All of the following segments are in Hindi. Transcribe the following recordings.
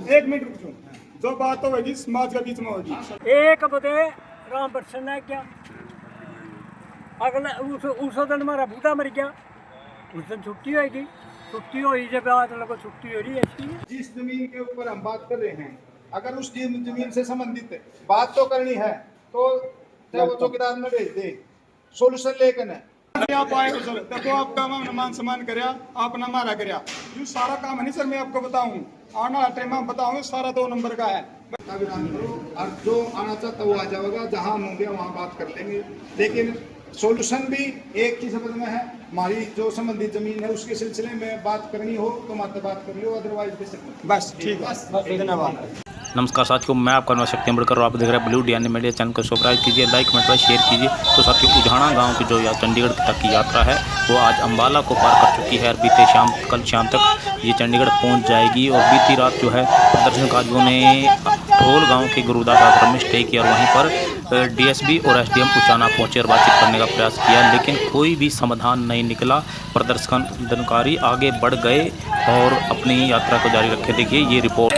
एक मिनट रुको, जो बात होगी समाज के बीच में होगी। एक बते राम बरसन है क्या, अगले उस दिन हमारा बूढ़ा मर गया, उस दिन छुट्टी होगी, छुट्टी हुई जब आज लोगों को छुट्टी हो रही है। जिस जमीन के ऊपर हम बात कर रहे हैं, अगर उस जमीन से संबंधित बात तो करनी है तो वो चौकीदार में भेज दे, सोल्यूशन लेकर है। आप आए तो सर देखो, आपका मान सम्मान करया, आपने मारा करया, ये सारा काम नहीं सर। मैं आपको बताऊं, आना टाइम में बताऊं, सारा 2 नंबर का है। और जो आना चाहता वो आ जाएगा, जहां हम होंगे वहां बात कर लेंगे। लेकिन सॉल्यूशन भी एक ही शब्द में है, हमारी जो संबंधित जमीन है उसके सिलसिले में बात करनी हो तो मात्र बात कर लो, अदरवाइज बस ठीक है। धन्यवाद। नमस्कार साथियों, मैं आपका नवा शक्ति अम्बेडकर और आप देख रहे हैं ब्लू डीएनए मीडिया चैनल को सब्सक्राइब कीजिए, लाइक कमेंट व शेयर कीजिए। तो साथियों, उजाना गांव की जो चंडीगढ़ तक की यात्रा है वो आज अम्बाला को पार कर चुकी है और बीते शाम कल शाम तक ये चंडीगढ़ पहुंच जाएगी। और बीती रात जो है प्रदर्शनकारियों ने ढोल गांव के गुरुदास आश्रम में स्टे किया और वहीं पर डीएसपी और एसडीएम उचाना पहुंचे और बातचीत करने का प्रयास किया, लेकिन कोई भी समाधान नहीं निकला। प्रदर्शनकारी आगे बढ़ गए और अपनी यात्रा को जारी रखे। देखिए ये रिपोर्ट।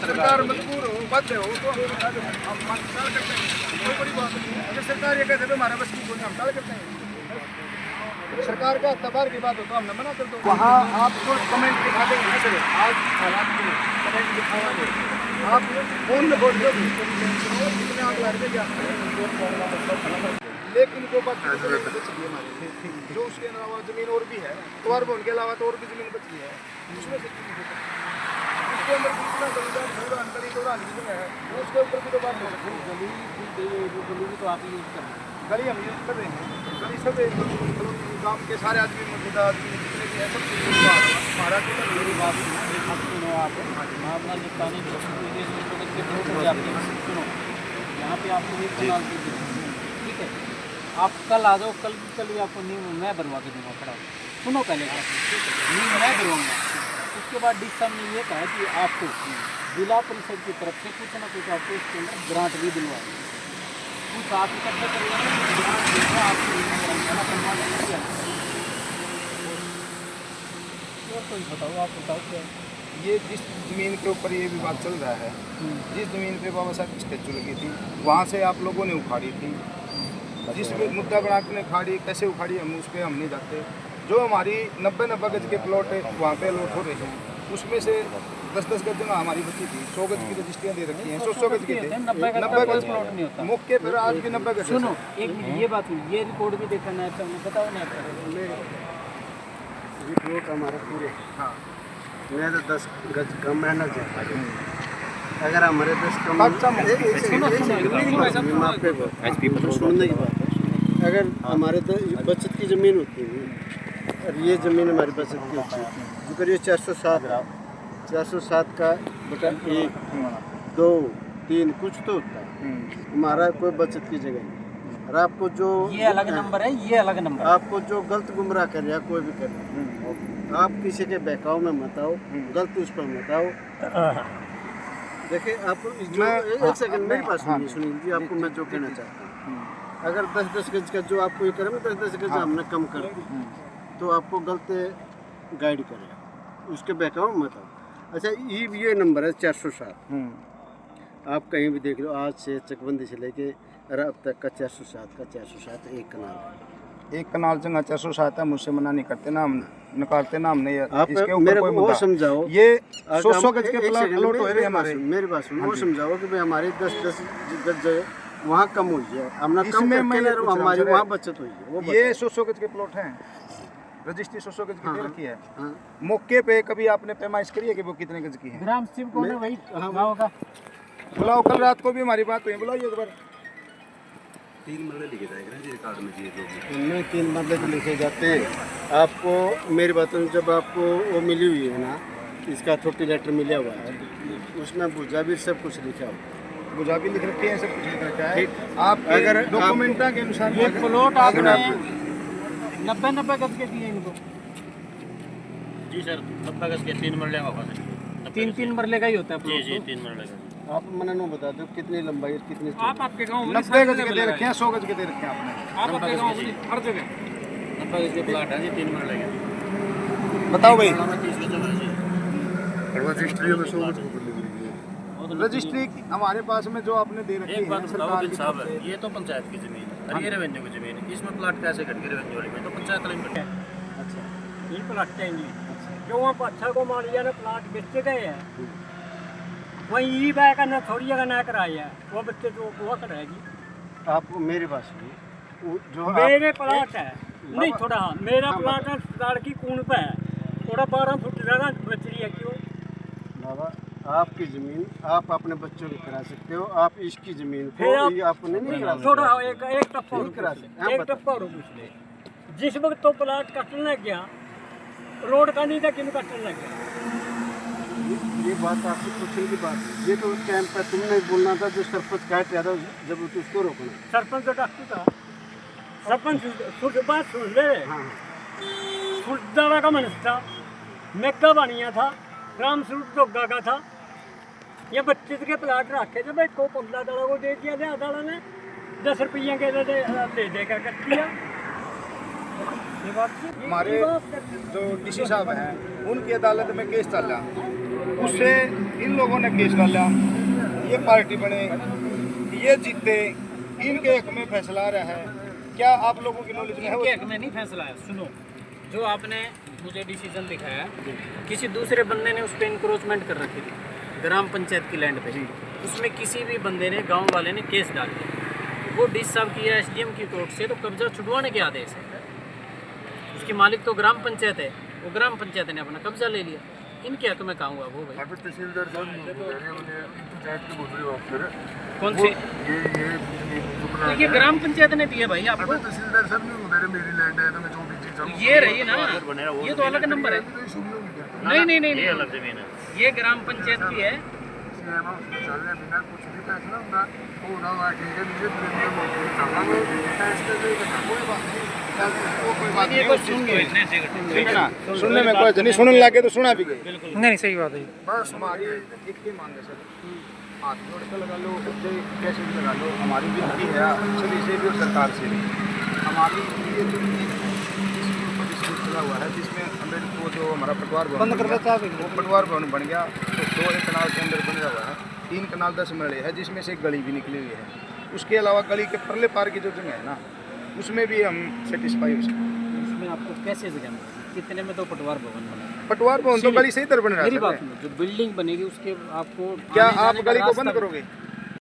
सरकार मजबूर हो, बाध्य हो तो हम टाल करते हैं, कोई बड़ी बात नहीं। अगर सरकार ये कहते तो हमारा बस की हम टाल करते हैं। सरकार का तबार की बात हो तो हमने मना कर दो। वहाँ आपको कमेंट दिखा देंगे सर, आज हालात में कमेंट दिखाएंगे, आप फोन में बोल दो कितने आग लग गए, लेकिन वो बात बच गई हमारी, जो उसके अलावा जमीन और भी है, कुंवर भवन के अलावा तो और भी जमीन बच गई है, उसमें से उसके अंदर कितना जमीन पूरा अंतर ही थोड़ा नहीं है, उसके ऊपर भी तो बात हो सकती है। गली तो आप यूज़ कर रहे हैं, गली हम यूज़ कर रहे हैं, गली सब गाँव के सारे आदमी मौजूदा आदमी जितने भी है सब हमारा मेरी बात सुनो। आप मामला निपटाने सुनो, यहाँ पे आपको एक कनाल ठीक है, आप कल आ जाओ, कल भी आपको नींव मैं भरवा के दूँगा खड़ा। सुनो पहले नींव मैं भरवाऊँगा, उसके बाद डी साहब ने ये कहा कि आपको जिला परिषद की तरफ से कुछ ना कुछ आपको इसके अंदर ग्रांट भी दिलवा कुछ आप इकट्ठे करिए, आपको बताओ, आप बताओ क्या ये जिस ज़मीन के ऊपर ये विवाद चल रहा है, जिस ज़मीन पे बाबा साहब की स्टैचू लगी थी वहाँ से आप लोगों ने उखाड़ी थी, जिस मुद्दा बना के उखाड़ी, कैसे उखाड़ी हम उस पर हम नहीं जाते। जो हमारी 90 गज के प्लॉट वहाँ पे अलॉट हो रहे हैं, उसमें से 10 गज जगह हमारी बची थी, 100 गज की रजिस्ट्रियाँ दे रखी हैं, 100 गज के थे, 90 गज प्लॉट नहीं होता मौके पर, आज भी 90 गज। सुनो एक ये बात हुई, ये रिपोर्ट भी देखा ना, बताओ ना रिपोर्ट हमारे पूरे। हाँ, मैं तो 10 गज कम है ना, अगर हमारे 10 कम सुनने की बात है, अगर हमारे बचत की ज़मीन होती है और ये ज़मीन हमारी बचत की होती है, जो करिए 407 का बटा 1 2 3 कुछ तो होता है, हमारा कोई बचत की जगह नहीं। और आपको जो ये अलग नंबर है, ये अलग नंबर, आपको जो गलत गुमराह कर रहा कोई भी कर रहा, आप किसी के बहकाव में मत आओ, गलत उस पर मत आओ। देखिए आप जो एक सेकंड मेरी बात सुनिए जी, आपको मैं जो कहना चाहता हूँ, अगर 10 गज का जो आपको ये करें 10 गज हमने कम कर तो आपको गलत गाइड करेगा, उसके बहकाव में मत आओ। अच्छा ये नंबर है 407, आप कहीं भी देख लो, आज से चकबंदी से लेके अब तक का 407 एक कनाल चंगा 407 है, मुझसे मना नहीं करते ना, हम नकारते ना, हमने इसके ऊपर कोई मुद्दा समझाओ। ये 100 गज के प्लॉट हो रहे हमारे, मेरी बात सुनो, वो समझाओ कि भाई हमारी 10 गज वहाँ कम हुई है, हमने कम हमारी वहाँ बचत हुई है। ये 100 गज के प्लॉट हैं, रजिस्ट्री 100 गज की दे रखी है। मौके पे कभी आपने पैमाइश करी है कि वो कितने गज की है? ग्राम सिम कौन है वही गाँव का, बुलाओ, कल रात को भी हमारी बात हुई, बुलाइए एक बार। 3 मरले लिखे जाएगा जी रिकॉर्ड में, उनमें 3 मरले तो लिखे जाते हैं। आपको मेरी बात जब आपको वो मिली हुई है ना, इसका अथॉरिटी लेटर मिला हुआ है, उसमें भुजा भी सब कुछ लिखा हुआ है, भुजा भी लिख रखी है, सब कुछ लिख रखा है। आप अगर डॉक्यूमेंटा के अनुसार ये प्लॉट आपने 90 गज के दिए इनको जी सर, 90 गज के 3 मरले का 3 मरले का ही होता है जी 3 मरले का। आप मना नो बता दो कितनी लंबाई और कितनी आप आपके गाँव 90 गज के दे रखे हैं, 100 गज के दे रखे हैं आपने, आप आपके गाँव हर जगह 90 गज के प्लाट है जी, 3 मरले का। बताओ भाई। रजिस्ट्री हमारे पास में जो आपने दे रखी एक बात है बताओ सरकार बिन की साहब, तरफ से। ये तो पंचायत की जमीन है और ये रेवेन्यू की जमीन है, इसमें प्लाट कैसे कट गए रेवेन्यू वाली में? तो पंचायत वाली में अच्छा ये प्लाट है नहीं जो वहाँ पत्थर को मारिया ने प्लाट बेचे गए हैं वहीं ई बैग करना थोड़ी जगह ना कराया है वो बच्चे तो वो कराएगी आप मेरी बात सुनिए, जो मेरे प्लाट है नहीं थोड़ा हाँ मेरा प्लाट है सरकार की कून पे है थोड़ा 12 फुट जगह बच रही है क्यों बाबा आपकी जमीन आप अपने बच्चों की करा सकते हो, आप इसकी जमीन को फिर आप- ये आपने नहीं करा थोड़ा सकते। एक टप्पा नहीं करा सकते। हाँ, एक बताओ। टप्पा और पूछ ले जिस वक्त तो प्लाट कटने लग गया रोड का नहीं था किन कटने लग गया ये बात आपसे पूछने की बात है। ये तो टाइम पर तुमने बोलना था, जो सरपंच काट रहा था जब उसको रोकना। सरपंच तो डॉक्टर था सरपंच सुध बात सुन ले हाँ सुरदारा का मनुष्य था मेगा बानिया था राम स्वरूप दोगा का था ये 25 के प्लाट रखे थे भाई को 15 दाड़ा को दे दिया था दाड़ा ने 10 रुपये के ले देकर कर दिया ये बात हमारे जो डीसी साहब हैं उनकी अदालत में केस चल रहा, उससे इन लोगों ने केस डाला, ये पार्टी बने, ये जीते, इनके हक में फैसला आ रहा है। क्या आप लोगों की नॉलेज में है? इनके हक में नहीं फैसला है। सुनो, जो आपने मुझे डिसीजन दिखाया, किसी दूसरे बंदे ने उस पर इंक्रोचमेंट कर रखी थी ग्राम पंचायत की लैंड पे, उसमें किसी भी बंदे ने गांव वाले ने केस डाल दिया, वो डीसी साहब की या एसडीएम की कोर्ट से तो कब्जा छुड़वाने के आदेश है। उसकी मालिक तो ग्राम पंचायत है, वो ग्राम पंचायत ने अपना कब्जा ले लिया। इनके हक में कहाँ हुआ वो भाई? कौन सी? तो ये ग्राम पंचायत ने दिया भाई आपको। ये रही ना, ये तो अलग नंबर है। नहीं नहीं नहीं, ये अलग जमीन है, ये ग्राम पंचायत की है। ये बस सुन लो इतने से ठीक है ना, सुनने में कोई नहीं, सुनने लगे तो सुना भी गए। नहीं सही बात है बस हमारी एक ही मांग है सर, हाथ जोड़ के लगा लो, बच्चे कैसे भी लगा लो, हमारी विनती है सभी से भी और सरकार से भी। हमारी ये जो चला हुआ है जिसमें हमें वो जो हमारा पटवार भवन बन गया, वो पटवार भवन बन गया तो 2 कनाल के अंदर बना हुआ है, 3 कनाल 10 मरले है, जिसमें से एक गली भी निकली हुई है। उसके अलावा गली के परले पार की जो जगह है ना, उसमें भी हम सेटिस्फाई हो सकते हैं। उसमें आपको कैसे जगह मिलेगी? कितने में तो पटवार भवन बना? पटवार भवन तो गली से ही तरफ बन रहा मेरी है। बात सुनो, जो बिल्डिंग बनेगी उसके आपको क्या आने आप जाने का गली को रास्ता- बंद करोगे?